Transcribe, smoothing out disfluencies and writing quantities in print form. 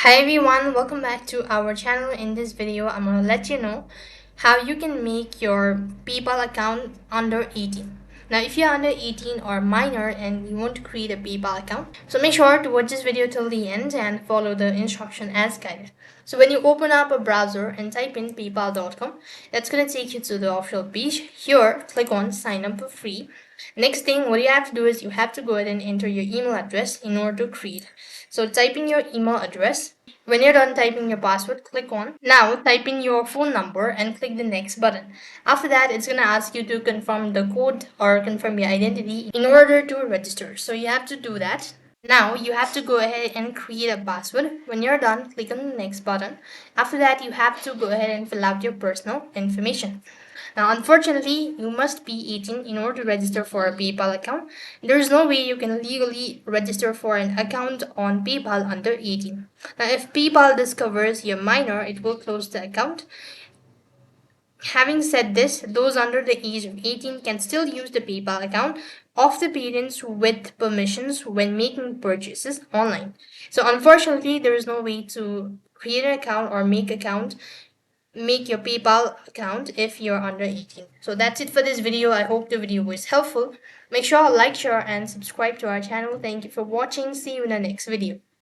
Hi everyone, welcome back to our channel. In this video, I'm going to let you know how you can make your PayPal account under 18. Now, if you're under 18 or minor and you want to create a PayPal account, so make sure to watch this video till the end and follow the instruction as guided. So when you open up a browser and type in paypal.com, that's going to take you to the official page. Here, click on sign up for free. Next thing, what you have to do is you have to go ahead and enter your email address in order to create. So type in your email address. When you're done typing your password, click on. Now type in your phone number and click the next button. After that, it's going to ask you to confirm the code or confirm your identity in order to register. So you have to do that. Now you have to go ahead and create a password. When you're done, click on the next button. After that, you have to go ahead and fill out your personal information. Now, unfortunately, you must be 18 in order to register for a PayPal account. There is no way you can legally register for an account on PayPal under 18. Now, if PayPal discovers you're minor, it will close the account. Having said this, those under the age of 18 can still use the PayPal account of the parents with permissions when making purchases online. So unfortunately, there is no way to create an account or make your PayPal account if you're under 18. So that's it for this video. I hope the video was helpful. Make sure to like, share and subscribe to our channel. Thank you for watching. See you in the next video.